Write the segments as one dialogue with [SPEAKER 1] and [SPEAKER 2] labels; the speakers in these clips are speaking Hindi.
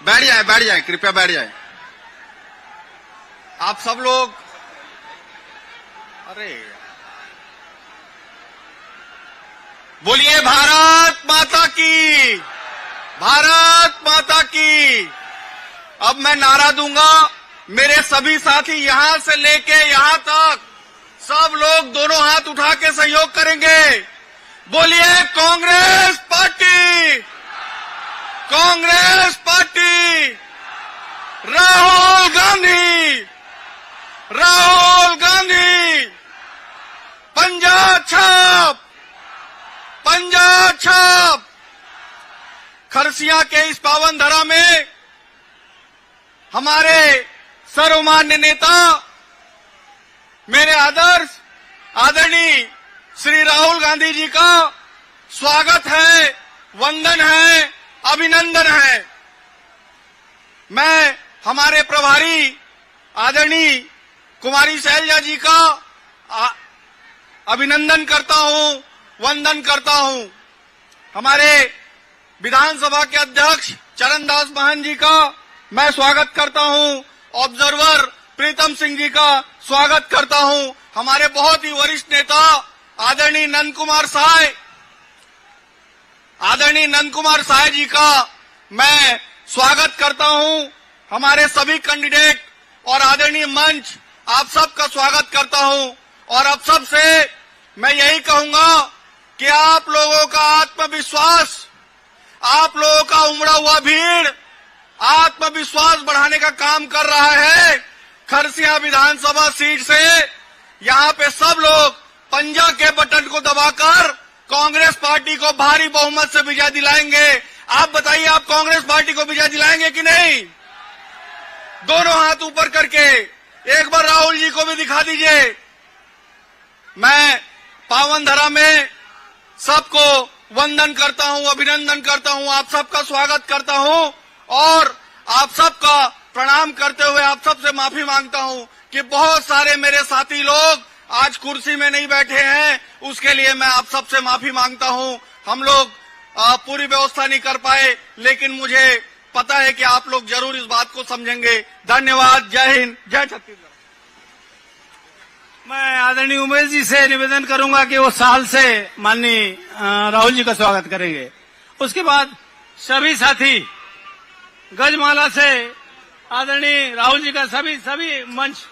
[SPEAKER 1] बैठ जाए, कृपया बैठ जाए। आप सब लोग, अरे बोलिए भारत माता की, भारत माता की। अब मैं नारा दूंगा, मेरे सभी साथी यहां से लेके यहां तक सब लोग दोनों हाथ उठा के सहयोग करेंगे। बोलिए कांग्रेस पार्टी, कांग्रेस पार्टी, राहुल गांधी, राहुल गांधी, पंजा छाप, पंजा छाप। खरसिया के इस पावन धरा में हमारे सर्वमान्य नेता, मेरे आदर्श आदरणीय श्री राहुल गांधी जी का स्वागत है, वंदन है, अभिनंदन है। मैं हमारे प्रभारी आदरणीय कुमारी शैलजा जी का अभिनंदन करता हूं, वंदन करता हूं। हमारे विधानसभा के अध्यक्ष चरणदास महंत जी का मैं स्वागत करता हूं। ऑब्जर्वर प्रीतम सिंह जी का स्वागत करता हूं। हमारे बहुत ही वरिष्ठ नेता आदरणीय नंद कुमार साय, आदरणीय नंद कुमार साय जी का मैं स्वागत करता हूं। हमारे सभी कैंडिडेट और आदरणीय मंच, आप सबका स्वागत करता हूं। और अब सबसे मैं यही कहूंगा कि आप लोगों का आत्मविश्वास, आप लोगों का उमड़ा हुआ भीड़ आत्मविश्वास बढ़ाने का काम कर रहा है। खरसिया विधानसभा सीट से यहां पे सब लोग पंजा के बटन को दबाकर कांग्रेस पार्टी को भारी बहुमत से विजय दिलाएंगे। आप बताइए, आप कांग्रेस पार्टी को विजय दिलाएंगे कि नहीं? दोनों हाथ ऊपर करके एक बार राहुल जी को भी दिखा दीजिए। मैं पावन धरा में सबको वंदन करता हूं, अभिनंदन करता हूं, आप सबका स्वागत करता हूं और आप सबका प्रणाम करते हुए आप सबसे माफी मांगता हूं कि बहुत सारे मेरे साथी लोग आज कुर्सी में नहीं बैठे हैं, उसके लिए मैं आप सबसे माफी मांगता हूं। हम लोग पूरी व्यवस्था नहीं कर पाए, लेकिन मुझे पता है कि आप लोग जरूर इस बात को समझेंगे। धन्यवाद। जय हिंद, जय छत्तीसगढ़।
[SPEAKER 2] मैं आदरणीय उमेश जी से निवेदन करूंगा कि वो साल से माननीय राहुल जी का स्वागत करेंगे। उसके बाद सभी साथी गजमाला से आदरणीय राहुल जी का सभी मंच।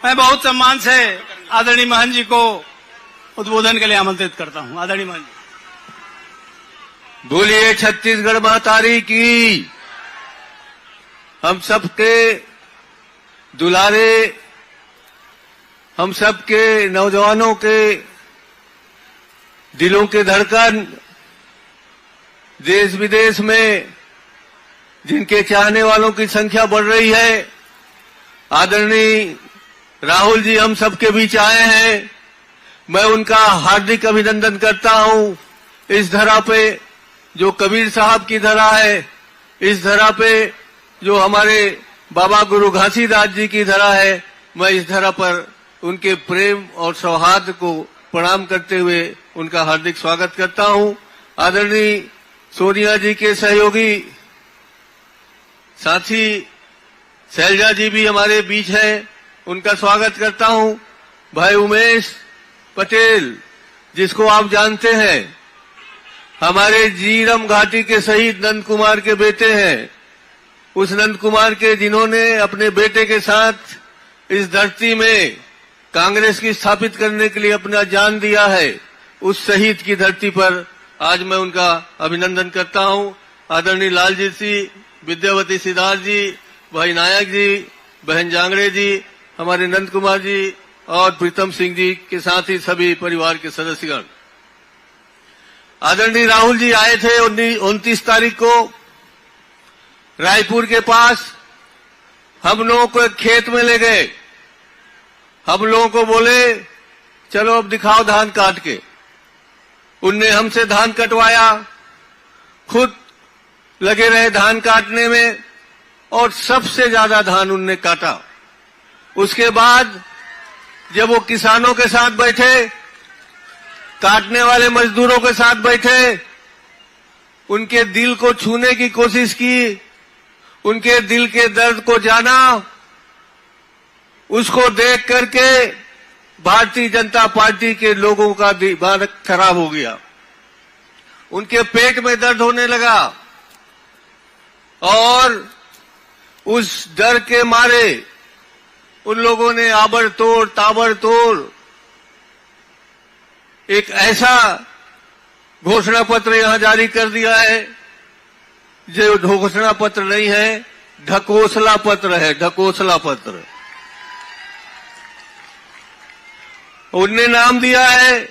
[SPEAKER 2] मैं बहुत सम्मान से आदरणीय महंत जी को उद्बोधन के लिए आमंत्रित करता हूं। आदरणीय महंत जी।
[SPEAKER 3] बोलिए छत्तीसगढ़ मातारी की। हम सबके दुलारे, हम सबके नौजवानों के दिलों के धड़कन, देश विदेश में जिनके चाहने वालों की संख्या बढ़ रही है, आदरणीय राहुल जी हम सबके बीच आए हैं। मैं उनका हार्दिक अभिनंदन करता हूं। इस धरा पे जो कबीर साहब की धरा है, इस धरा पे जो हमारे बाबा गुरु घासीदास जी की धरा है, मैं इस धरा पर उनके प्रेम और सौहार्द को प्रणाम करते हुए उनका हार्दिक स्वागत करता हूं। आदरणीय सोनिया जी के सहयोगी साथी शैलजा जी भी हमारे बीच हैं, उनका स्वागत करता हूं। भाई उमेश पटेल, जिसको आप जानते हैं, हमारे जीरम घाटी के शहीद नंद कुमार के बेटे हैं। उस नंद कुमार के जिन्होंने अपने बेटे के साथ इस धरती में कांग्रेस की स्थापित करने के लिए अपना जान दिया है, उस शहीद की धरती पर आज मैं उनका अभिनंदन करता हूं। आदरणीय लालजीत सिंह, विद्यावती सिद्धार्थ जी, भाई नायक जी, बहन जांगड़े जी, हमारे नंद कुमार जी और प्रीतम सिंह जी के साथ ही सभी परिवार के सदस्यगण। आदरणीय राहुल जी आए थे 29 तारीख को रायपुर के पास। हम लोगों को एक खेत में ले गए। हम लोगों को बोले चलो अब दिखाओ धान काट के। उनने हमसे धान कटवाया, खुद लगे रहे धान काटने में और सबसे ज्यादा धान उनने काटा। उसके बाद जब वो किसानों के साथ बैठे, काटने वाले मजदूरों के साथ बैठे, उनके दिल को छूने की कोशिश की, उनके दिल के दर्द को जाना, उसको देख करके भारतीय जनता पार्टी के लोगों का दिमाग खराब हो गया। उनके पेट में दर्द होने लगा और उस डर के मारे उन लोगों ने आबड़तोड़ ताबड़तोड़ एक ऐसा घोषणा पत्र यहां जारी कर दिया है जो घोषणा पत्र नहीं है, ढकोसला पत्र है, ढकोसला पत्र। उनने नाम दिया है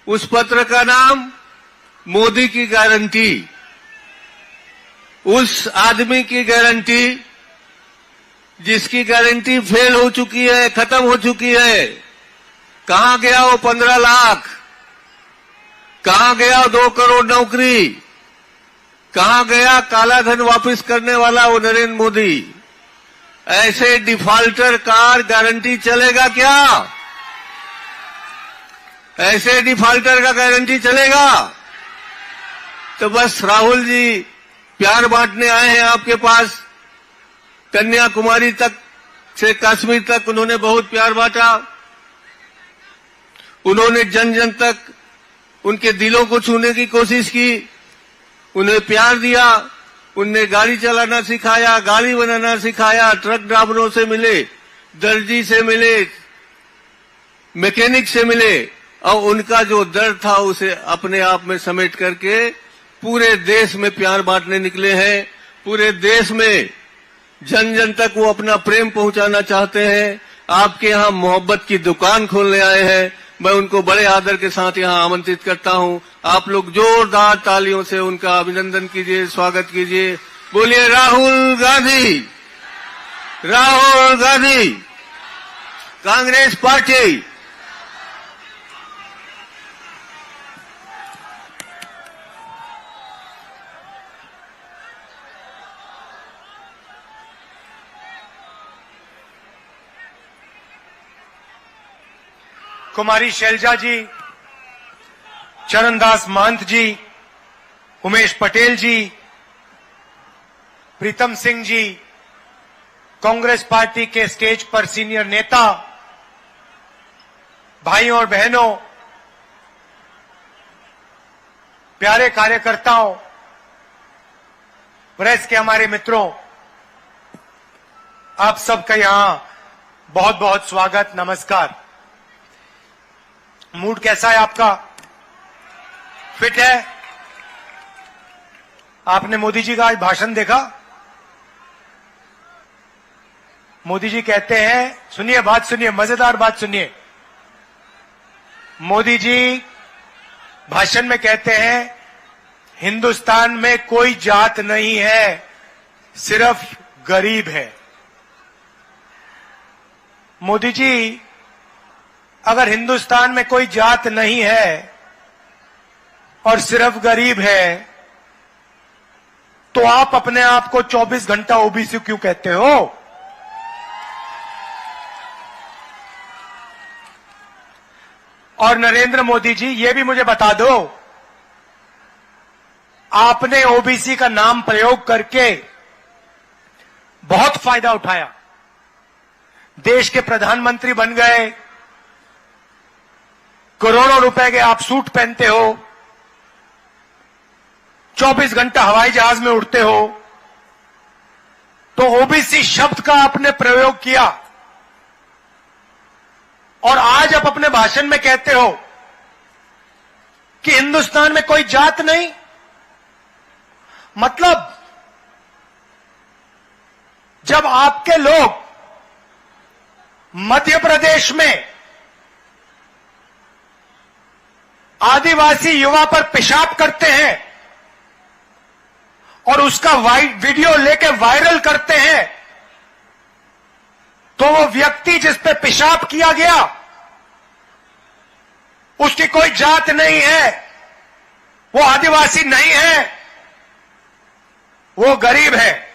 [SPEAKER 3] उस पत्र का नाम मोदी की गारंटी। उस आदमी की गारंटी जिसकी गारंटी फेल हो चुकी है, खत्म हो चुकी है। कहां गया वो 15 लाख? कहां गया 2 करोड़ नौकरी? कहां गया काला धन वापस करने वाला वो नरेंद्र मोदी? ऐसे डिफॉल्टर का गारंटी चलेगा क्या? ऐसे डिफॉल्टर का गारंटी चलेगा? तो बस राहुल जी प्यार बांटने आए हैं आपके पास। कन्याकुमारी तक से कश्मीर तक उन्होंने बहुत प्यार बांटा। उन्होंने जन जन तक उनके दिलों को छूने की कोशिश की, उन्हें प्यार दिया। उनने गाड़ी चलाना सिखाया, गाड़ी बनाना सिखाया, ट्रक ड्राइवरों से मिले, दर्जी से मिले, मैकेनिक से मिले और उनका जो दर्द था उसे अपने आप में समेट करके पूरे देश में प्यार बांटने निकले हैं। पूरे देश में जन जन तक वो अपना प्रेम पहुंचाना चाहते हैं। आपके यहां मोहब्बत की दुकान खोलने आए हैं। मैं उनको बड़े आदर के साथ यहां आमंत्रित करता हूं। आप लोग जोरदार तालियों से उनका अभिनंदन कीजिए, स्वागत कीजिए। बोलिए राहुल गांधी, राहुल गांधी, कांग्रेस पार्टी।
[SPEAKER 4] कुमारी शैलजा जी, चरणदास महंत जी, उमेश पटेल जी, प्रीतम सिंह जी, कांग्रेस पार्टी के स्टेज पर सीनियर नेता, भाइयों और बहनों, प्यारे कार्यकर्ताओं, प्रेस के हमारे मित्रों, आप सबका यहां बहुत बहुत स्वागत, नमस्कार। मूड कैसा है आपका? फिट है? आपने मोदी जी का आज भाषण देखा? मोदी जी कहते हैं, सुनिए बात, सुनिए, मजेदार बात सुनिए। मोदी जी भाषण में कहते हैं हिंदुस्तान में कोई जात नहीं है, सिर्फ गरीब है। मोदी जी, अगर हिंदुस्तान में कोई जात नहीं है और सिर्फ गरीब है, तो आप अपने आप को 24 घंटा ओबीसी क्यों कहते हो? और नरेंद्र मोदी जी, ये भी मुझे बता दो, आपने ओबीसी का नाम प्रयोग करके बहुत फायदा उठाया, देश के प्रधानमंत्री बन गए, करोड़ों रुपए के आप सूट पहनते हो, 24 घंटा हवाई जहाज में उड़ते हो, तो ओबीसी शब्द का आपने प्रयोग किया और आज आप अपने भाषण में कहते हो कि हिंदुस्तान में कोई जात नहीं। मतलब जब आपके लोग मध्य प्रदेश में आदिवासी युवा पर पेशाब करते हैं और उसका वीडियो लेके वायरल करते हैं, तो वो व्यक्ति जिस पे पेशाब किया गया उसकी कोई जात नहीं है, वो आदिवासी नहीं है, वो गरीब है।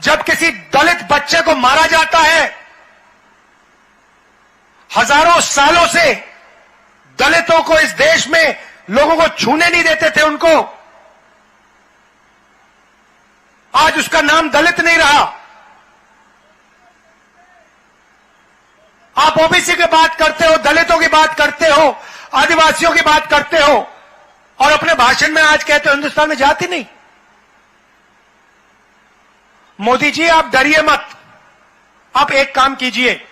[SPEAKER 4] जब किसी दलित बच्चे को मारा जाता है हजारों सालों से दलितों को इस देश में लोगों को छूने नहीं देते थे उनको, आज उसका नाम दलित नहीं रहा। आप ओबीसी की बात करते हो, दलितों की बात करते हो, आदिवासियों की बात करते हो और अपने भाषण में आज कहते हो हिंदुस्तान में जाति नहीं। मोदी जी आप डरिए मत, आप एक काम कीजिए,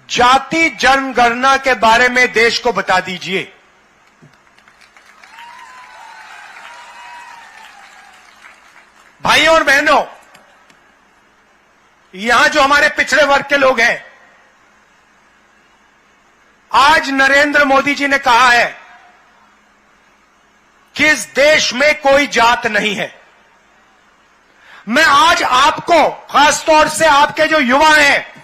[SPEAKER 4] जाति जनगणना के बारे में देश को बता दीजिए। भाइयों और बहनों, यहां जो हमारे पिछड़े वर्ग के लोग हैं, आज नरेंद्र मोदी जी ने कहा है कि इस देश में कोई जात नहीं है। मैं आज आपको, खासतौर से आपके जो युवा हैं,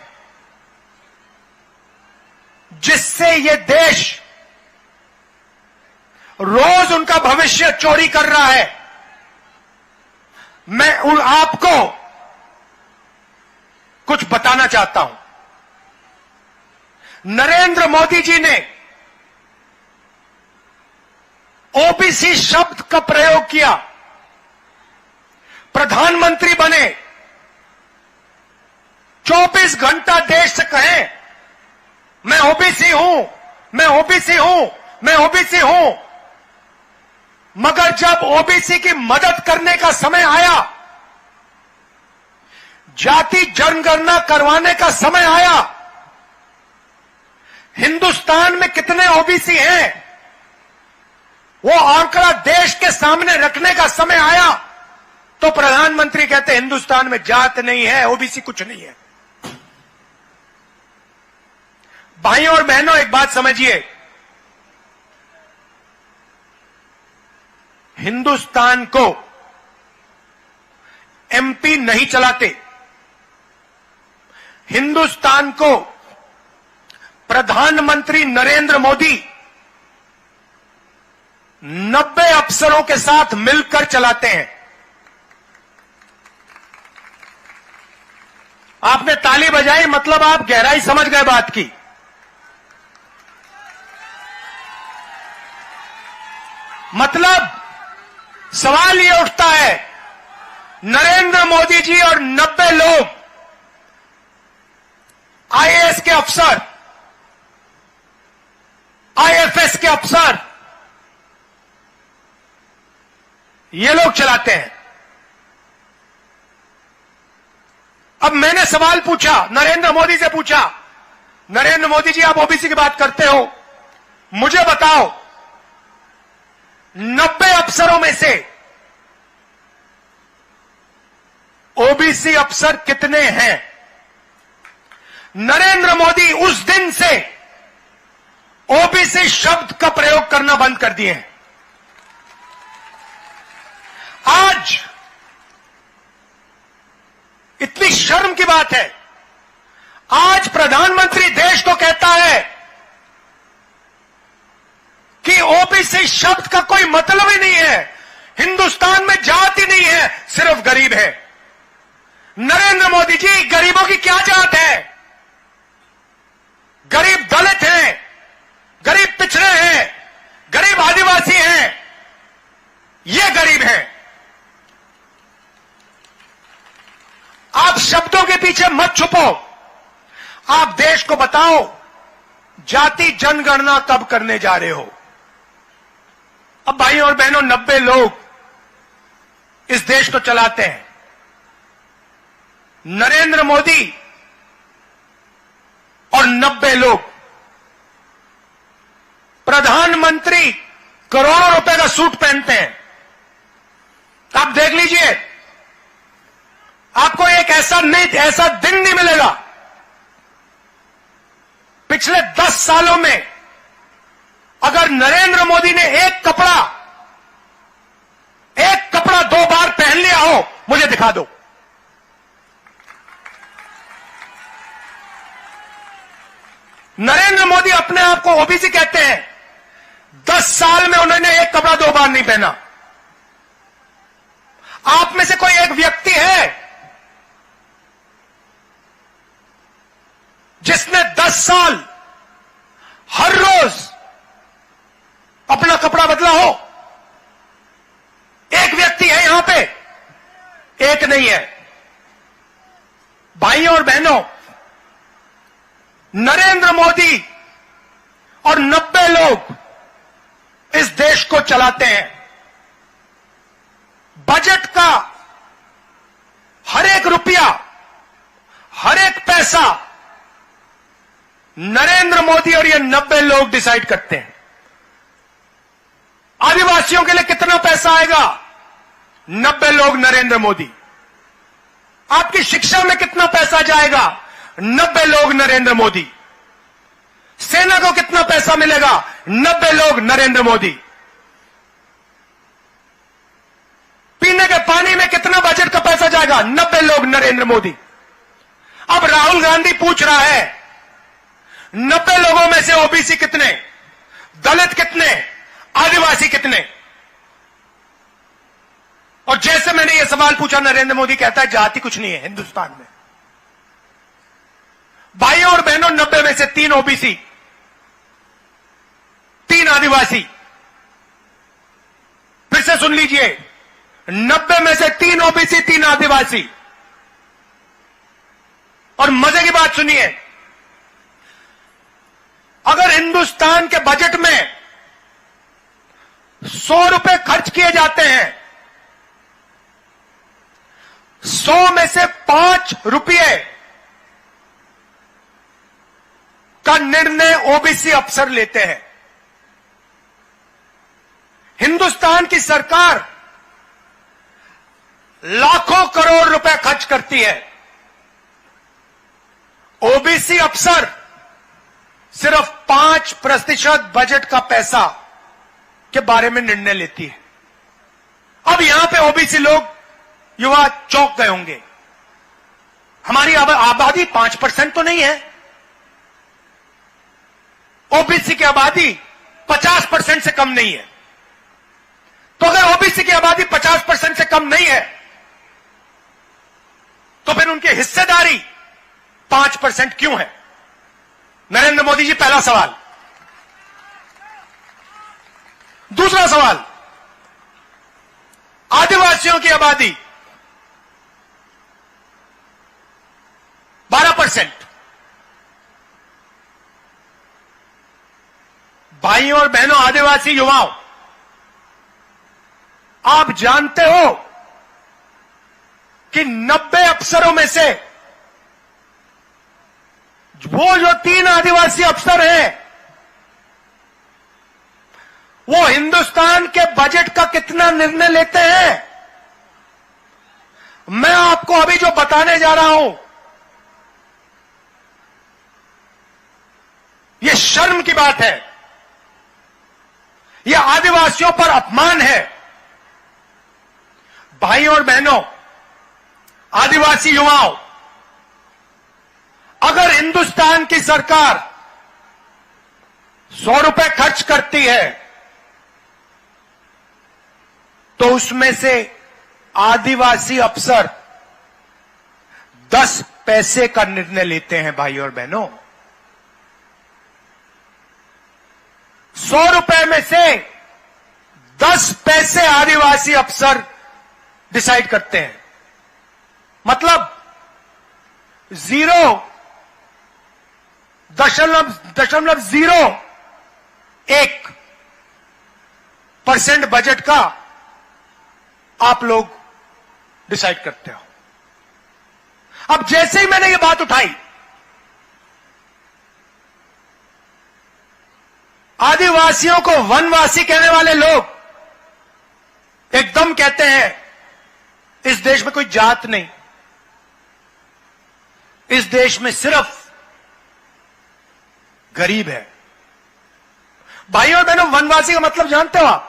[SPEAKER 4] जिससे ये देश रोज उनका भविष्य चोरी कर रहा है, मैं आपको कुछ बताना चाहता हूं। नरेंद्र मोदी जी ने ओबीसी शब्द का प्रयोग किया, प्रधानमंत्री बने, 24 घंटा देश से कहें मैं ओबीसी हूं, मैं ओबीसी हूं, मैं ओबीसी हूं, मगर जब ओबीसी की मदद करने का समय आया, जाति जनगणना करवाने का समय आया, हिंदुस्तान में कितने ओबीसी हैं वो आंकड़ा देश के सामने रखने का समय आया, तो प्रधानमंत्री कहते हिंदुस्तान में जात नहीं है, ओबीसी कुछ नहीं है। भाइयों और बहनों, एक बात समझिए, हिंदुस्तान को एमपी नहीं चलाते, हिंदुस्तान को प्रधानमंत्री नरेंद्र मोदी 90 अफसरों के साथ मिलकर चलाते हैं। आपने ताली बजाई, मतलब आप गहराई समझ गए बात की। मतलब सवाल ये उठता है, नरेंद्र मोदी जी और 90 लोग आईएएस के अफसर, आईएफएस के अफसर, ये लोग चलाते हैं। अब मैंने सवाल पूछा, नरेंद्र मोदी से पूछा, नरेंद्र मोदी जी आप ओबीसी की बात करते हो, मुझे बताओ 90 अफसरों में से ओबीसी अफसर कितने हैं? नरेंद्र मोदी उस दिन से ओबीसी शब्द का प्रयोग करना बंद कर दिए हैं। आज इतनी शर्म की बात है, आज प्रधानमंत्री देश को कहता है कि ओबीसी शब्द का कोई मतलब ही नहीं है, हिंदुस्तान में जात ही नहीं है, सिर्फ गरीब है। नरेंद्र मोदी जी, गरीबों की क्या जात है? गरीब दलित हैं, गरीब पिछड़े हैं, गरीब आदिवासी हैं, ये गरीब हैं। आप शब्दों के पीछे मत छुपो, आप देश को बताओ जाति जनगणना कब करने जा रहे हो। अब भाइयों और बहनों, 90 लोग इस देश को चलाते हैं। नरेंद्र मोदी और 90 लोग, प्रधानमंत्री करोड़ों रुपए का सूट पहनते हैं। आप देख लीजिए, आपको एक ऐसा दिन नहीं मिलेगा पिछले 10 सालों में, अगर नरेंद्र मोदी ने एक कपड़ा 2 बार पहन लिया हो, मुझे दिखा दो। नरेंद्र मोदी अपने आप को ओबीसी कहते हैं, 10 साल में उन्होंने एक कपड़ा 2 बार नहीं पहना। आप में से कोई एक व्यक्ति है जिसने 10 साल हर रोज अपना कपड़ा बदला हो? एक व्यक्ति है यहां पे? एक नहीं है। भाइयों और बहनों, नरेंद्र मोदी और 90 लोग इस देश को चलाते हैं। बजट का हर एक रुपया, हर एक पैसा नरेंद्र मोदी और ये 90 लोग डिसाइड करते हैं। आदिवासियों के लिए कितना पैसा आएगा? 90 लोग, नरेंद्र मोदी। आपकी शिक्षा में कितना पैसा जाएगा? 90 लोग, नरेंद्र मोदी। सेना को कितना पैसा मिलेगा? 90 लोग, नरेंद्र मोदी। पीने के पानी में कितना बजट का पैसा जाएगा? 90 लोग, नरेंद्र मोदी। अब राहुल गांधी पूछ रहा है 90 लोगों में से ओबीसी कितने, दलित कितने, आदिवासी कितने? और जैसे मैंने यह सवाल पूछा, नरेंद्र मोदी कहता है जाति कुछ नहीं है हिंदुस्तान में। भाइयों और बहनों, 90 में से 3 ओबीसी, 3 आदिवासी। फिर से सुन लीजिए, 90 में से 3 ओबीसी, 3 आदिवासी। और मजे की बात सुनिए, अगर हिंदुस्तान के बजट में 100 रुपए खर्च किए जाते हैं, 100 में से 5 रुपये का निर्णय ओबीसी अफसर लेते हैं। हिंदुस्तान की सरकार लाखों करोड़ रुपए खर्च करती है, ओबीसी अफसर सिर्फ 5% बजट का पैसा के बारे में निर्णय लेती है। अब यहां पे ओबीसी लोग, युवा चौंक गए होंगे, हमारी आबादी 5% तो नहीं है। ओबीसी की आबादी 50% से कम नहीं है। तो अगर ओबीसी की आबादी 50% से कम नहीं है, तो फिर उनकी हिस्सेदारी 5% क्यों है? नरेंद्र मोदी जी, पहला सवाल। दूसरा सवाल, आदिवासियों की आबादी 12%। भाइयों और बहनों, आदिवासी युवाओं, आप जानते हो कि 90 अफसरों में से वो जो 3 आदिवासी अफसर हैं, वो हिंदुस्तान के बजट का कितना निर्णय लेते हैं? मैं आपको अभी जो बताने जा रहा हूं, यह शर्म की बात है, यह आदिवासियों पर अपमान है। भाइयों और बहनों, आदिवासी युवाओं, अगर हिंदुस्तान की सरकार 100 रुपए खर्च करती है, तो उसमें से आदिवासी अफसर 10 पैसे का निर्णय लेते हैं। भाइयों और बहनों, 100 रुपए में से 10 पैसे आदिवासी अफसर डिसाइड करते हैं। मतलब 0.01% बजट का आप लोग डिसाइड करते हो। अब जैसे ही मैंने ये बात उठाई, आदिवासियों को वनवासी कहने वाले लोग एकदम कहते हैं इस देश में कोई जात नहीं, इस देश में सिर्फ गरीब है। भाइयों और बहनों, वनवासी का मतलब जानते हो आप?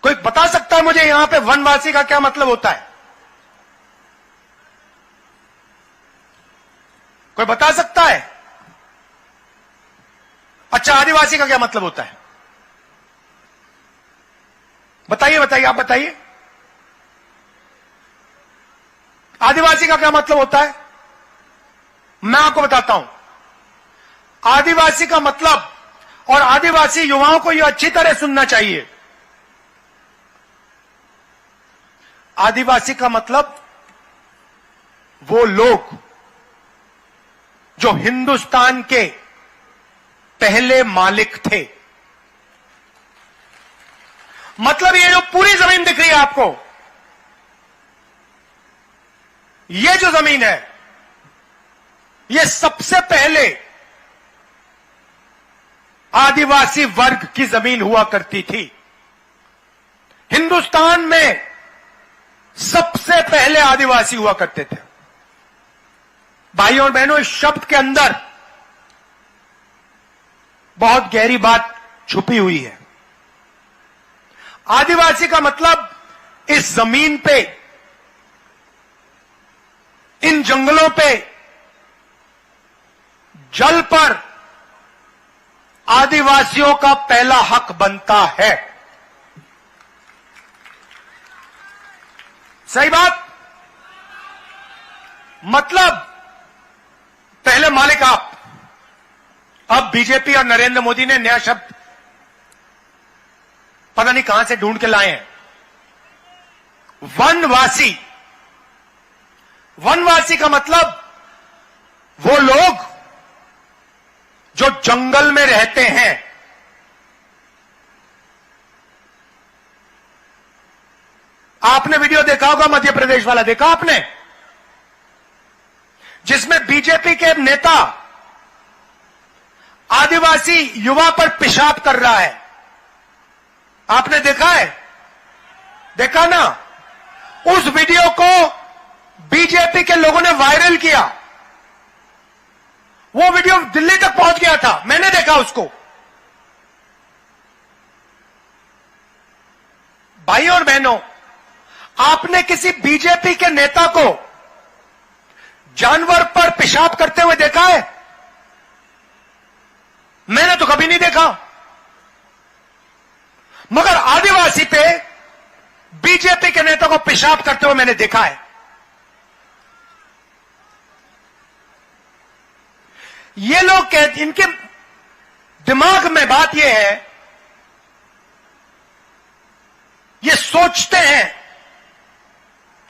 [SPEAKER 4] कोई बता सकता है मुझे यहां पे वनवासी का क्या मतलब होता है? कोई बता सकता है? अच्छा, आदिवासी का क्या मतलब होता है? बताइए बताइए, आप बताइए, आदिवासी का क्या मतलब होता है? मैं आपको बताता हूं, आदिवासी का मतलब, और आदिवासी युवाओं को यह अच्छी तरह सुनना चाहिए, आदिवासी का मतलब वो लोग जो हिंदुस्तान के पहले मालिक थे। मतलब ये जो पूरी जमीन दिख रही है आपको, ये जो जमीन है, ये सबसे पहले आदिवासी वर्ग की जमीन हुआ करती थी। हिंदुस्तान में सबसे पहले आदिवासी हुआ करते थे। भाइयों और बहनों, इस शब्द के अंदर बहुत गहरी बात छुपी हुई है। आदिवासी का मतलब इस जमीन पे, इन जंगलों पे, जल पर आदिवासियों का पहला हक बनता है। सही बात? मतलब पहले मालिक आप। अब बीजेपी और नरेंद्र मोदी ने नया शब्द पता नहीं कहां से ढूंढ के लाए हैं, वनवासी। वनवासी का मतलब वो लोग जो जंगल में रहते हैं। आपने वीडियो देखा होगा, मध्य प्रदेश वाला देखा आपने, जिसमें बीजेपी के नेता आदिवासी युवा पर पेशाब कर रहा है। आपने देखा है? देखा ना? उस वीडियो को बीजेपी के लोगों ने वायरल किया। वो वीडियो दिल्ली तक पहुंच गया था, मैंने देखा उसको। भाइयों और बहनों, आपने किसी बीजेपी के नेता को जानवर पर पेशाब करते हुए देखा है? मैंने तो कभी नहीं देखा। मगर आदिवासी पे बीजेपी के नेता को पेशाब करते हुए मैंने देखा है। ये लोग कहते, इनके दिमाग में बात यह है, ये सोचते हैं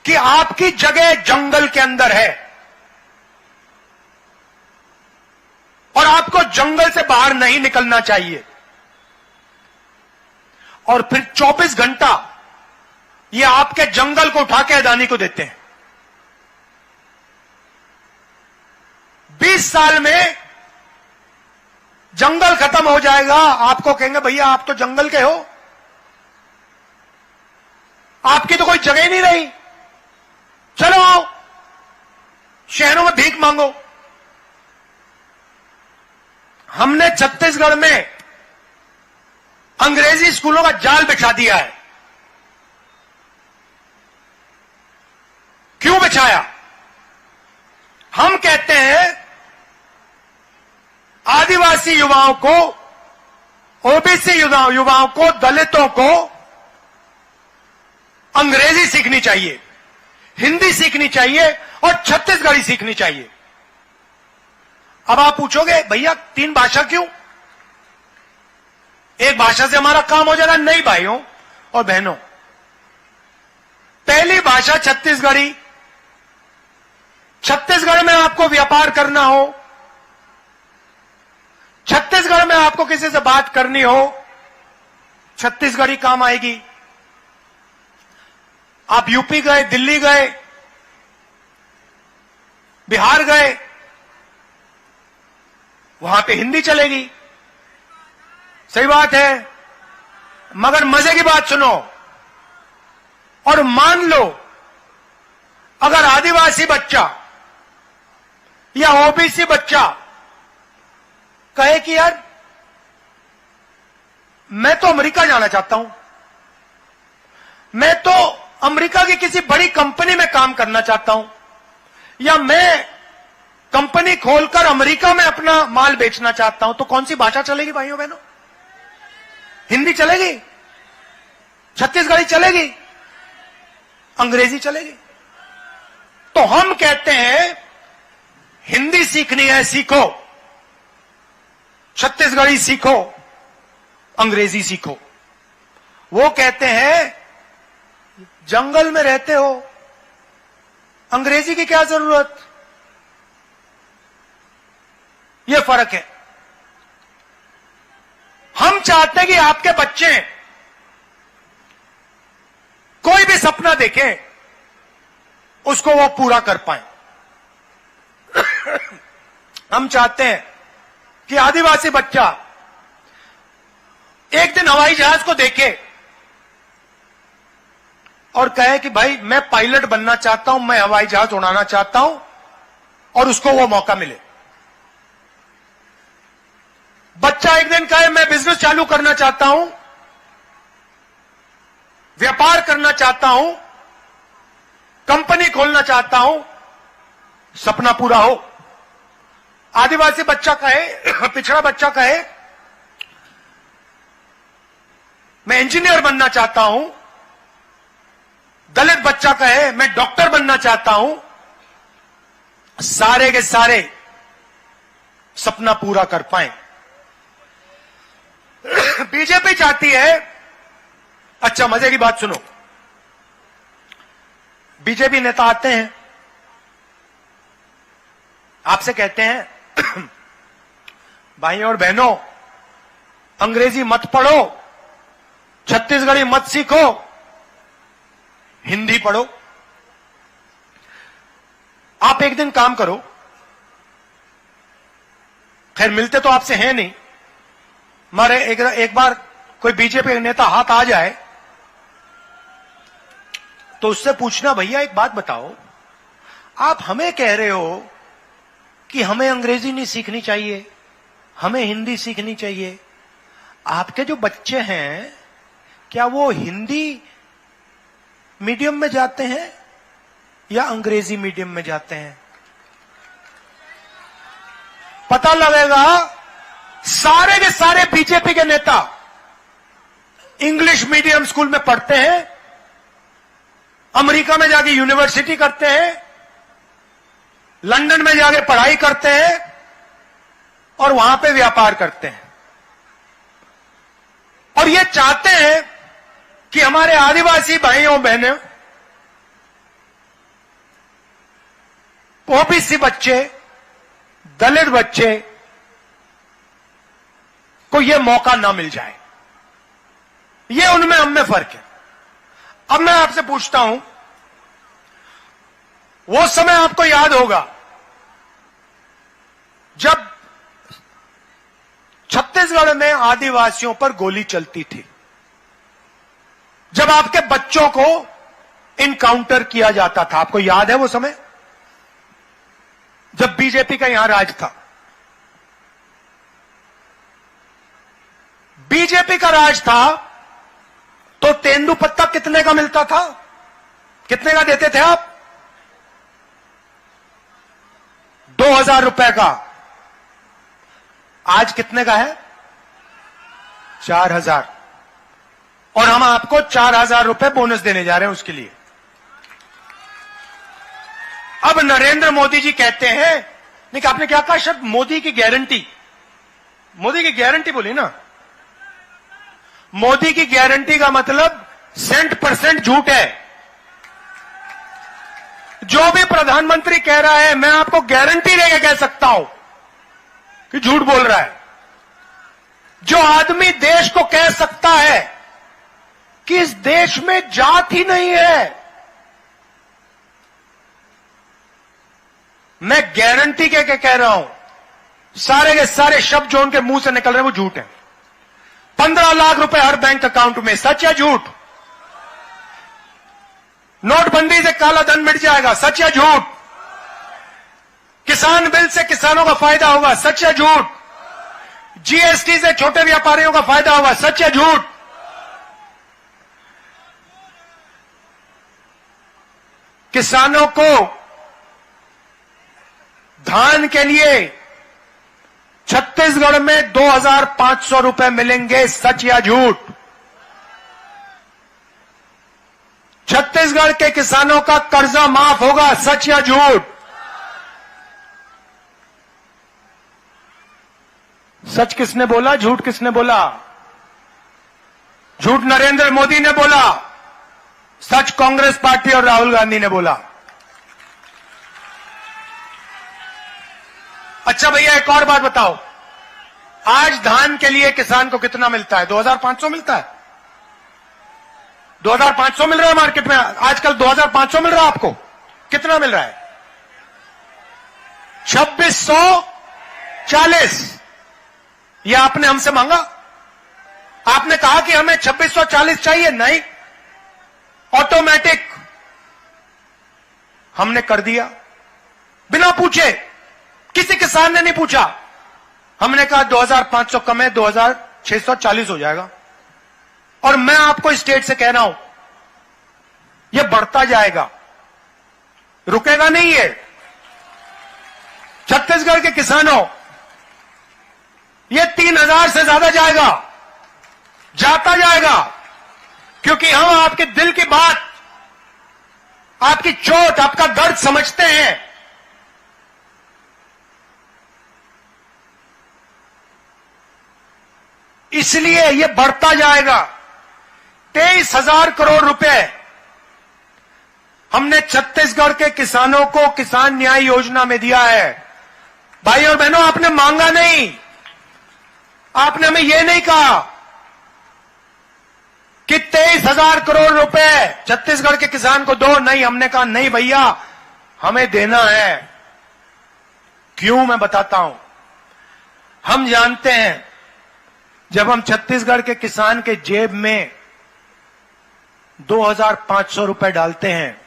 [SPEAKER 4] कि आपकी जगह जंगल के अंदर है और आपको जंगल से बाहर नहीं निकलना चाहिए। और फिर 24 घंटा ये आपके जंगल को उठा के अदानी को देते हैं। 20 साल में जंगल खत्म हो जाएगा, आपको कहेंगे भैया आप तो जंगल के हो, आपकी तो कोई जगह ही नहीं रही, चलो आओ शहरों में भीख मांगो। हमने छत्तीसगढ़ में अंग्रेजी स्कूलों का जाल बिछा दिया है। क्यों बिछाया? हम कहते हैं आदिवासी युवाओं को, ओबीसी युवाओं को, दलितों को अंग्रेजी सीखनी चाहिए, हिंदी सीखनी चाहिए और छत्तीसगढ़ी सीखनी चाहिए। अब आप पूछोगे भैया 3 भाषा क्यों? एक भाषा से हमारा काम हो जाएगा? नहीं भाइयों और बहनों, पहली भाषा छत्तीसगढ़ी। छत्तीसगढ़ में आपको व्यापार करना हो, छत्तीसगढ़ में आपको किसी से बात करनी हो, छत्तीसगढ़ी काम आएगी। आप यूपी गए, दिल्ली गए, बिहार गए, वहां पे हिंदी चलेगी। सही बात है। मगर मजे की बात सुनो, और मान लो अगर आदिवासी बच्चा या ओबीसी बच्चा कहे कि यार मैं तो अमेरिका जाना चाहता हूं, मैं तो अमेरिका की किसी बड़ी कंपनी में काम करना चाहता हूं, या मैं कंपनी खोलकर अमेरिका में अपना माल बेचना चाहता हूं, तो कौन सी भाषा चलेगी भाइयों बहनों? हिंदी चलेगी? छत्तीसगढ़ी चलेगी? अंग्रेजी चलेगी? तो हम कहते हैं हिंदी सीखनी है सीखो, छत्तीसगढ़ी सीखो, अंग्रेजी सीखो। वो कहते हैं जंगल में रहते हो, अंग्रेजी की क्या जरूरत। यह फर्क है। हम चाहते हैं कि आपके बच्चे कोई भी सपना देखें उसको वो पूरा कर पाए। हम चाहते हैं कि आदिवासी बच्चा एक दिन हवाई जहाज को देखे और कहे कि भाई मैं पायलट बनना चाहता हूं, मैं हवाई जहाज उड़ाना चाहता हूं, और उसको वो मौका मिले। बच्चा एक दिन कहे मैं बिजनेस चालू करना चाहता हूं, व्यापार करना चाहता हूं, कंपनी खोलना चाहता हूं, सपना पूरा हो। आदिवासी बच्चा कहे, पिछड़ा बच्चा कहे मैं इंजीनियर बनना चाहता हूं, दलित बच्चा कहे मैं डॉक्टर बनना चाहता हूं, सारे के सारे सपना पूरा कर पाए। बीजेपी चाहती है, अच्छा मजे की बात सुनो, बीजेपी नेता आते हैं आपसे कहते हैं भाइयों और बहनों अंग्रेजी मत पढ़ो, छत्तीसगढ़ी मत सीखो, हिंदी पढ़ो। आप एक दिन काम करो, खैर मिलते तो आपसे हैं नहीं, हमारे एक बार कोई बीजेपी नेता हाथ आ जाए तो उससे पूछना भैया एक बात बताओ, आप हमें कह रहे हो कि हमें अंग्रेजी नहीं सीखनी चाहिए, हमें हिंदी सीखनी चाहिए, आपके जो बच्चे हैं क्या वो हिंदी मीडियम में जाते हैं या अंग्रेजी मीडियम में जाते हैं? पता लगेगा सारे के सारे बीजेपी के नेता इंग्लिश मीडियम स्कूल में पढ़ते हैं, अमेरिका में जाके यूनिवर्सिटी करते हैं, लंदन में जाके पढ़ाई करते हैं और वहां पे व्यापार करते हैं। और ये चाहते हैं कि हमारे आदिवासी भाइयों बहनों, ओबीसी बच्चे, दलित बच्चे को यह मौका ना मिल जाए। यह उनमें हम में फर्क है। अब मैं आपसे पूछता हूं, वो समय आपको याद होगा जब छत्तीसगढ़ में आदिवासियों पर गोली चलती थी, जब आपके बच्चों को इनकाउंटर किया जाता था, आपको याद है वो समय जब बीजेपी का यहां राज था? बीजेपी का राज था तो तेंदुपत्ता कितने का मिलता था? कितने का देते थे आप? 2000 रुपए का। आज कितने का है? 4000। और हम आपको 4000 रुपए बोनस देने जा रहे हैं उसके लिए। अब नरेंद्र मोदी जी कहते हैं, नहीं कि आपने क्या कहा शब्द? मोदी की गारंटी। मोदी की गारंटी बोली ना? मोदी की गारंटी का मतलब 100% झूठ है। जो भी प्रधानमंत्री कह रहा है मैं आपको गारंटी देके कह सकता हूं कि झूठ बोल रहा है। जो आदमी देश को कह सकता है कि इस देश में जात ही नहीं है, मैं गारंटी के कह रहा हूं, सारे के सारे शब्द जो उनके मुंह से निकल रहे हैं वो झूठ है। 15 लाख रुपए हर बैंक अकाउंट में, सच या झूठ? नोटबंदी से काला धन मिट जाएगा, सच या झूठ? किसान बिल से किसानों का फायदा होगा, सच या झूठ? जीएसटी से छोटे व्यापारियों का फायदा होगा, सच या झूठ? किसानों को धान के लिए छत्तीसगढ़ में 2500 रुपए मिलेंगे, सच या झूठ? छत्तीसगढ़ के किसानों का कर्जा माफ होगा, सच या झूठ? सच किसने बोला, झूठ किसने बोला? झूठ नरेंद्र मोदी ने बोला, सच कांग्रेस पार्टी और राहुल गांधी ने बोला। अच्छा भैया, एक और बात बताओ, आज धान के लिए किसान को कितना मिलता है? 2500 मिलता है। 2500 मिल रहा है मार्केट में आजकल। 2500 मिल रहा है आपको? कितना मिल रहा है? 2640। यह आपने हमसे मांगा? आपने कहा कि हमें 2640 चाहिए? नहीं, ऑटोमेटिक हमने कर दिया, बिना पूछे। किसी किसान ने नहीं पूछा। हमने कहा 2500 कम है, 2640 हो जाएगा। और मैं आपको स्टेट से कह रहा हूं, यह बढ़ता जाएगा, रुकेगा नहीं है। छत्तीसगढ़ के किसानों, यह 3000 से ज्यादा जाएगा, जाता जाएगा, क्योंकि हम आपके दिल की बात, आपकी चोट, आपका दर्द समझते हैं। इसलिए यह बढ़ता जाएगा। 23,000 करोड़ रुपए हमने छत्तीसगढ़ के किसानों को किसान न्याय योजना में दिया है। भाई और बहनों, आपने मांगा नहीं, आपने हमें यह नहीं कहा कि 23,000 करोड़ रुपए छत्तीसगढ़ के किसान को दो। नहीं, हमने कहा नहीं भैया, हमें देना है। क्यों, मैं बताता हूं। हम जानते हैं, जब हम छत्तीसगढ़ के किसान के जेब में 2500 रुपए डालते हैं,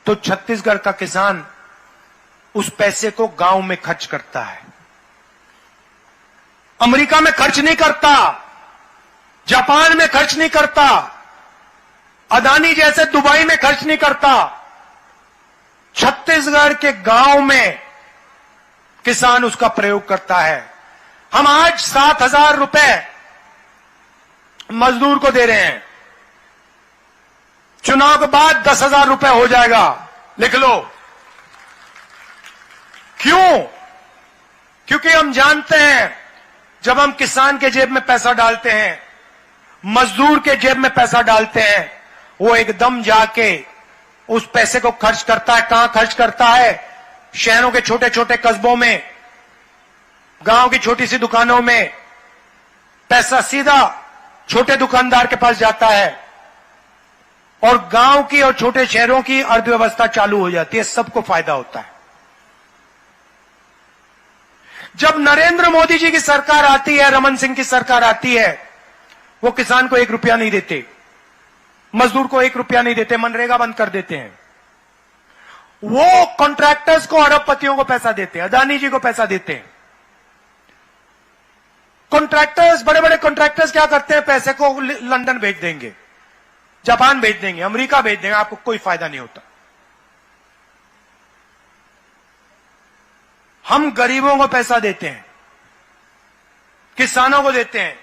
[SPEAKER 4] तो छत्तीसगढ़ का किसान उस पैसे को गांव में खर्च करता है। अमेरिका में खर्च नहीं करता, जापान में खर्च नहीं करता, अदानी जैसे दुबई में खर्च नहीं करता। छत्तीसगढ़ के गांव में किसान उसका प्रयोग करता है। हम आज 7,000 रुपए मजदूर को दे रहे हैं। चुनाव के बाद 10,000 रुपए हो जाएगा, लिख लो। क्यों? क्योंकि हम जानते हैं, जब हम किसान के जेब में पैसा डालते हैं, मजदूर के जेब में पैसा डालते हैं, वो एकदम जाके उस पैसे को खर्च करता है। कहां खर्च करता है? शहरों के छोटे छोटे कस्बों में, गांव की छोटी सी दुकानों में। पैसा सीधा छोटे दुकानदार के पास जाता है और गांव की और छोटे शहरों की अर्थव्यवस्था चालू हो जाती है, सबको फायदा होता है। जब नरेंद्र मोदी जी की सरकार आती है, रमन सिंह की सरकार आती है, वो किसान को 1 रुपया नहीं देते, मजदूर को 1 रुपया नहीं देते, मनरेगा बंद कर देते हैं। वो कॉन्ट्रैक्टर्स को, अरबपतियों को पैसा देते हैं, अदानी जी को पैसा देते हैं। कॉन्ट्रैक्टर्स, बड़े बड़े कॉन्ट्रैक्टर्स क्या करते हैं? पैसे को लंदन भेज देंगे, जापान भेज देंगे, अमेरिका भेज देंगे, आपको कोई फायदा नहीं होता। हम गरीबों को पैसा देते हैं, किसानों को देते हैं,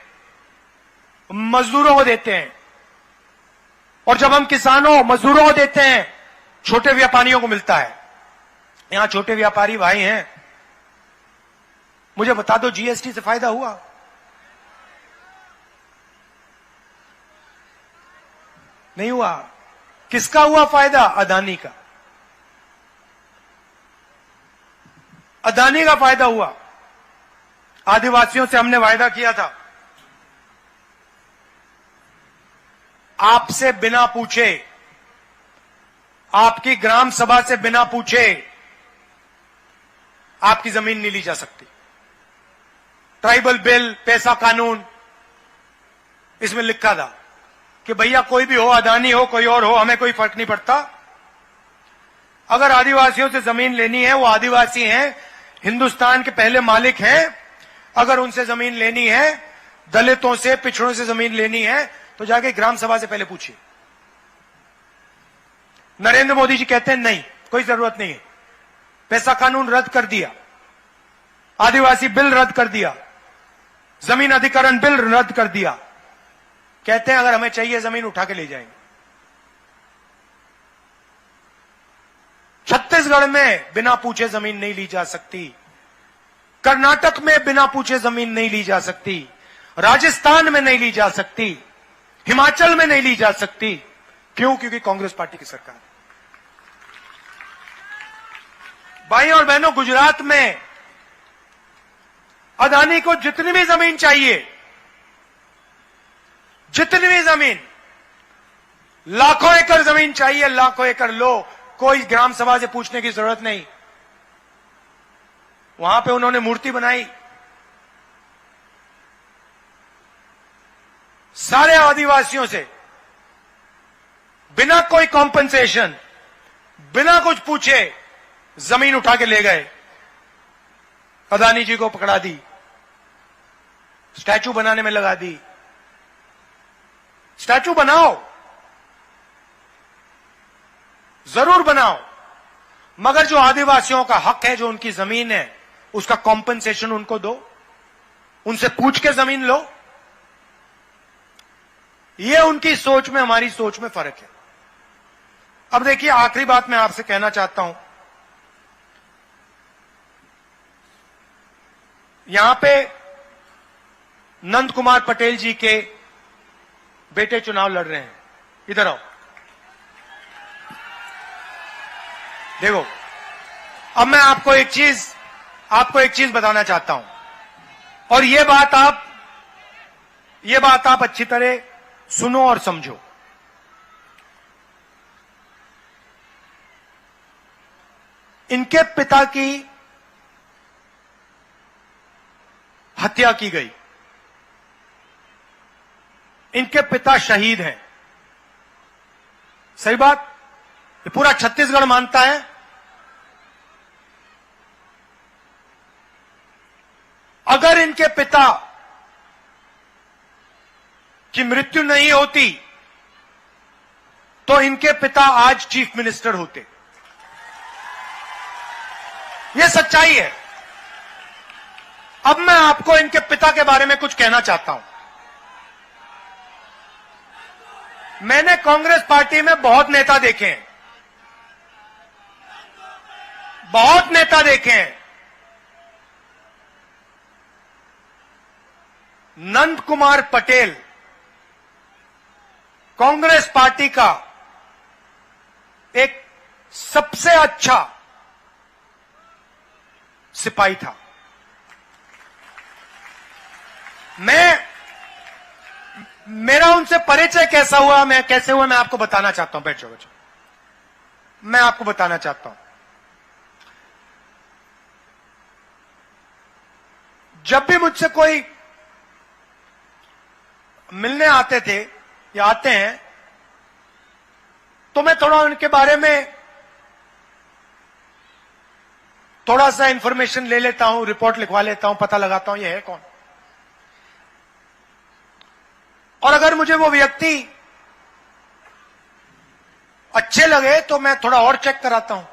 [SPEAKER 4] मजदूरों को देते हैं। और जब हम किसानों, मजदूरों को देते हैं, छोटे व्यापारियों को मिलता है। यहां छोटे व्यापारी भाई हैं, मुझे बता दो, जीएसटी से फायदा हुआ? नहीं हुआ। किसका हुआ फायदा? अदानी का। अदानी का फायदा हुआ। आदिवासियों से हमने वायदा किया था, आपसे बिना पूछे, आपकी ग्राम सभा से बिना पूछे आपकी जमीन नहीं ली जा सकती। ट्राइबल बिल, पैसा कानून, इसमें लिखा था कि भैया कोई भी हो, अदानी हो, कोई और हो, हमें कोई फर्क नहीं पड़ता। अगर आदिवासियों से जमीन लेनी है, वो आदिवासी हैं, हिंदुस्तान के पहले मालिक हैं। अगर उनसे जमीन लेनी है, दलितों से, पिछड़ों से जमीन लेनी है, तो जाके ग्राम सभा से पहले पूछिए। नरेंद्र मोदी जी कहते हैं नहीं, कोई जरूरत नहीं है। पैसा कानून रद्द कर दिया, आदिवासी बिल रद्द कर दिया, जमीन अधिकरण बिल रद्द कर दिया। कहते हैं अगर हमें चाहिए जमीन उठा के ले जाएंगे। छत्तीसगढ़ में बिना पूछे जमीन नहीं ली जा सकती। कर्नाटक में बिना पूछे जमीन नहीं ली जा सकती, राजस्थान में नहीं ली जा सकती, हिमाचल में नहीं ली जा सकती। क्यों? क्योंकि कांग्रेस पार्टी की सरकार है। भाई और बहनों, गुजरात में अदानी को जितनी भी जमीन चाहिए, जितनी भी जमीन, लाखों एकड़ जमीन चाहिए, लाखों एकड़ लो, कोई ग्राम सभा से पूछने की जरूरत नहीं। वहां पे उन्होंने मूर्ति बनाई, सारे आदिवासियों से बिना कोई कॉम्पनसेशन, बिना कुछ पूछे जमीन उठा के ले गए, अदानी जी को पकड़ा दी, स्टैचू बनाने में लगा दी। स्टैचू बनाओ, जरूर बनाओ, मगर जो आदिवासियों का हक है, जो उनकी जमीन है, उसका कॉम्पनसेशन उनको दो, उनसे पूछ के जमीन लो। यह उनकी सोच में, हमारी सोच में फर्क है। अब देखिए, आखिरी बात मैं आपसे कहना चाहता हूं, यहां पे नंद कुमार पटेल जी के बेटे चुनाव लड़ रहे हैं। इधर आओ, देखो, अब मैं आपको एक चीज बताना चाहता हूं, और यह बात आप अच्छी तरह सुनो और समझो। इनके पिता की हत्या की गई, इनके पिता शहीद हैं, सही बात, ये पूरा छत्तीसगढ़ मानता है। अगर इनके पिता की मृत्यु नहीं होती तो इनके पिता आज चीफ मिनिस्टर होते। यह सच्चाई है। अब मैं आपको इनके पिता के बारे में कुछ कहना चाहता हूं। मैंने कांग्रेस पार्टी में बहुत नेता देखे हैं, बहुत नेता देखे हैं। नंद कुमार पटेल कांग्रेस पार्टी का एक सबसे अच्छा सिपाही था। मेरा उनसे परिचय कैसे हुआ मैं आपको बताना चाहता हूं। बैठो, मैं आपको बताना चाहता हूं। जब भी मुझसे कोई मिलने आते थे या आते हैं, तो मैं थोड़ा उनके बारे में थोड़ा सा इंफॉर्मेशन ले लेता हूं, रिपोर्ट लिखवा लेता हूं, पता लगाता हूं ये है कौन। और अगर मुझे वो व्यक्ति अच्छे लगे तो मैं थोड़ा और चेक कराता हूं।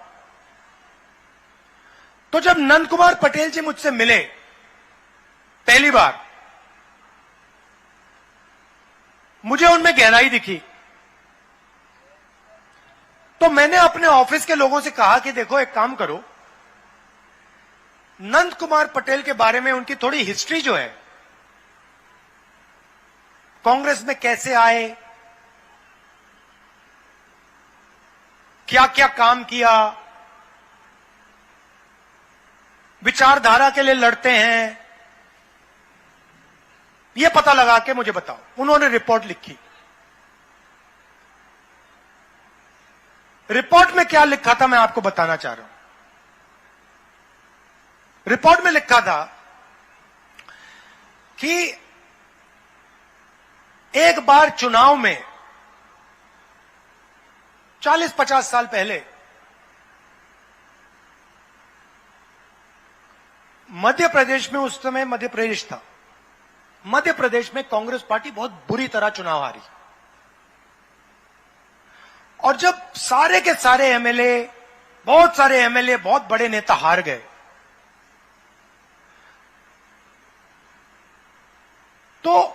[SPEAKER 4] तो जब नंद कुमार पटेल जी मुझसे मिले पहली बार, मुझे उनमें गहराई दिखी। तो मैंने अपने ऑफिस के लोगों से कहा कि देखो, एक काम करो, नंद कुमार पटेल के बारे में उनकी थोड़ी हिस्ट्री जो है, कांग्रेस में कैसे आए, क्या क्या काम किया, विचारधारा के लिए लड़ते हैं, यह पता लगा के मुझे बताओ। उन्होंने रिपोर्ट लिखी। रिपोर्ट में क्या लिखा था मैं आपको बताना चाह रहा हूं। रिपोर्ट में लिखा था कि एक बार चुनाव में 40-50 साल पहले मध्य प्रदेश में, उस समय मध्य प्रदेश था, मध्य प्रदेश में कांग्रेस पार्टी बहुत बुरी तरह चुनाव हारी। और जब सारे के सारे एमएलए, बहुत सारे एमएलए, बहुत बड़े नेता हार गए, तो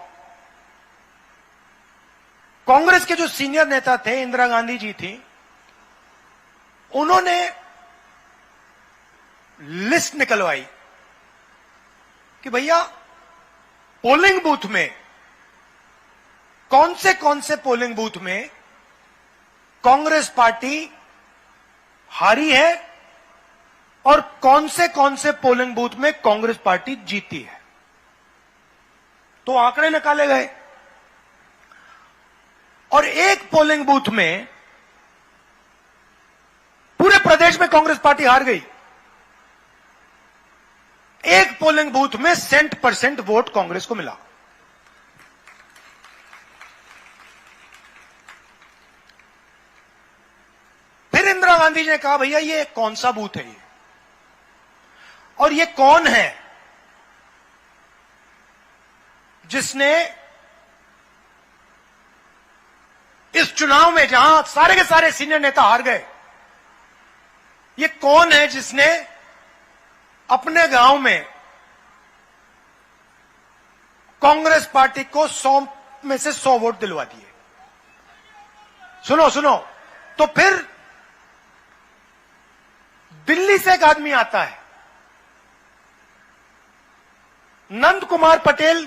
[SPEAKER 4] कांग्रेस के जो सीनियर नेता थे, इंदिरा गांधी जी थी, उन्होंने लिस्ट निकलवाई कि भैया पोलिंग बूथ में कौन से पोलिंग बूथ में कांग्रेस पार्टी हारी है और कौन से पोलिंग बूथ में कांग्रेस पार्टी जीती है। तो आंकड़े निकाले गए और एक पोलिंग बूथ में पूरे प्रदेश में कांग्रेस पार्टी हार गई। एक पोलिंग बूथ में 100% वोट कांग्रेस को मिला। फिर इंदिरा गांधी जी ने कहा भैया ये कौन सा बूथ है ये, और ये कौन है जिसने इस चुनाव में जहां सारे के सारे सीनियर नेता हार गए, ये कौन है जिसने अपने गांव में कांग्रेस पार्टी को 100 में से 100 वोट दिलवा दिए। सुनो, तो फिर दिल्ली से एक आदमी आता है, नंद कुमार पटेल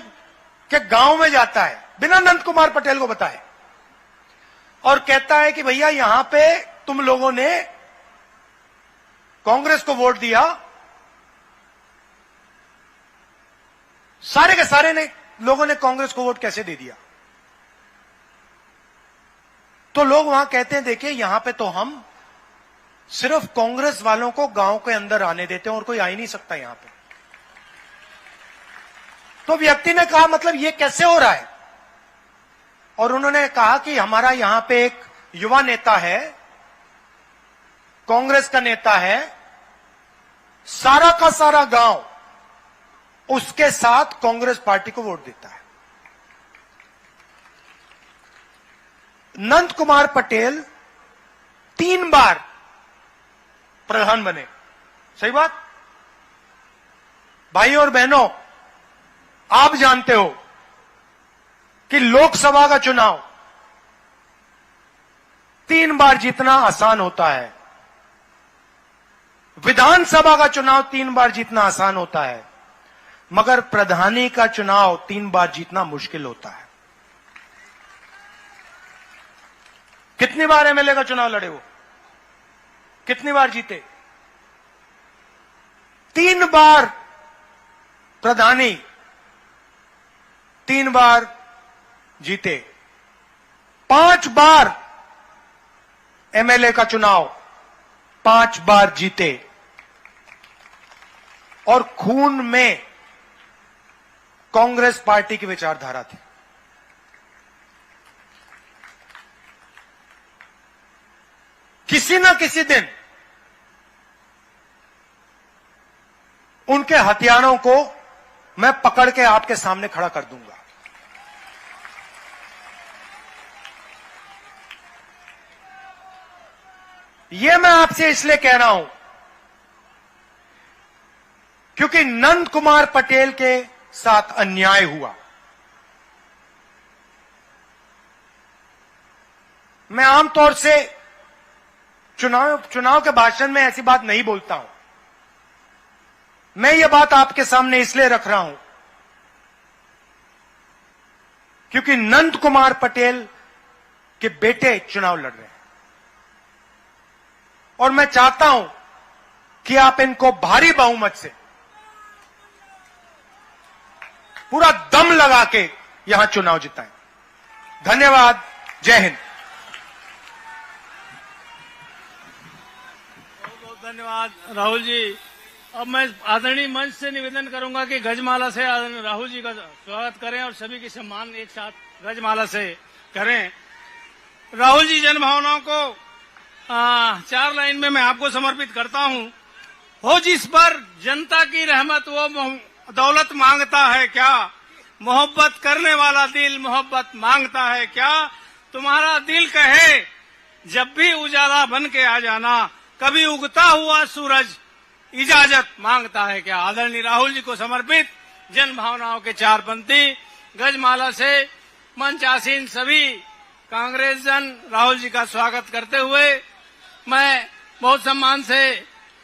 [SPEAKER 4] के गांव में जाता है बिना नंद कुमार पटेल को बताए और कहता है कि भैया यहां पे तुम लोगों ने कांग्रेस को वोट दिया। सारे के सारे लोगों ने कांग्रेस को वोट कैसे दे दिया? तो लोग वहां कहते हैं देखिए यहां पे तो हम सिर्फ कांग्रेस वालों को गांव के अंदर आने देते हैं और कोई आ ही नहीं सकता यहां पे। तो व्यक्ति ने कहा मतलब ये कैसे हो रहा है? और उन्होंने कहा कि हमारा यहां पे एक युवा नेता है, कांग्रेस का नेता है, सारा का सारा गांव उसके साथ कांग्रेस पार्टी को वोट देता है। नंद कुमार पटेल 3 बार प्रधान बने। सही बात? भाइयों और बहनों, आप जानते हो कि लोकसभा का चुनाव 3 बार जीतना आसान होता है, विधानसभा का चुनाव 3 बार जीतना आसान होता है, मगर प्रधानी का चुनाव 3 बार जीतना मुश्किल होता है। कितनी बार एमएलए का चुनाव लड़े वो? कितनी बार जीते? 3 बार प्रधानी, 3 बार जीते। 5 बार एमएलए का चुनाव, 5 बार जीते। और खून में कांग्रेस पार्टी की विचारधारा थी। किसी न किसी दिन उनके हथियारों को मैं पकड़ के आपके सामने खड़ा कर दूंगा। यह मैं आपसे इसलिए कह रहा हूं क्योंकि नंद कुमार पटेल के साथ अन्याय हुआ। मैं आमतौर से चुनाव के भाषण में ऐसी बात नहीं बोलता हूं। मैं ये बात आपके सामने इसलिए रख रहा हूं क्योंकि नंद कुमार पटेल के बेटे चुनाव लड़ रहे हैं और मैं चाहता हूं कि आप इनको भारी बहुमत से पूरा दम लगा के यहां चुनाव जिताएं। धन्यवाद। जय हिंद।
[SPEAKER 2] बहुत बहुत धन्यवाद राहुल जी। अब मैं आदरणीय मंच से निवेदन करूंगा कि गजमाला से आदरणीय राहुल जी का स्वागत करें और सभी के सम्मान एक साथ गजमाला से करें। राहुल जी जनभावनाओं को 4 लाइन में मैं आपको समर्पित करता हूं। हो जिस पर जनता की रहमत वो दौलत मांगता है क्या, मोहब्बत करने वाला दिल मोहब्बत मांगता है क्या, तुम्हारा दिल कहे जब भी उजाला बन के आ जाना, कभी उगता हुआ सूरज इजाजत मांगता है क्या। आदरणीय राहुल जी को समर्पित जन भावनाओं के 4 पंक्ति गजमाला से मंच आसीन सभी कांग्रेस जन राहुल जी का स्वागत करते हुए मैं बहुत सम्मान से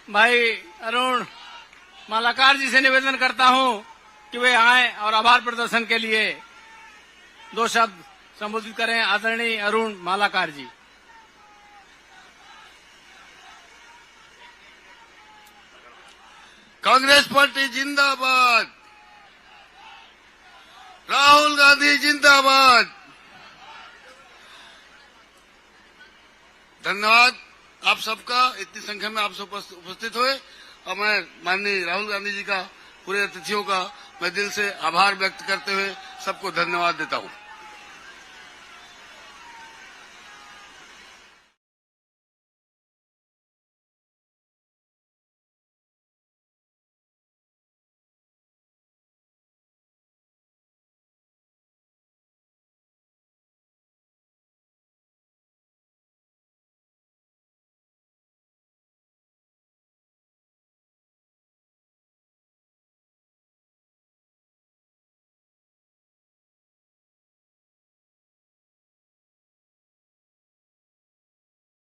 [SPEAKER 2] भाई अरुण मालाकार जी से निवेदन करता हूं कि वे आए और आभार प्रदर्शन के लिए 2 शब्द संबोधित करें। आदरणीय अरुण मालाकार जी।
[SPEAKER 3] कांग्रेस पार्टी जिंदाबाद, राहुल गांधी जिंदाबाद। धन्यवाद आप सबका, इतनी संख्या में आप सब उपस्थित हुए और मैं माननीय राहुल गांधी जी का, पूरे अतिथियों का मैं दिल से आभार व्यक्त करते हुए सबको धन्यवाद देता हूं।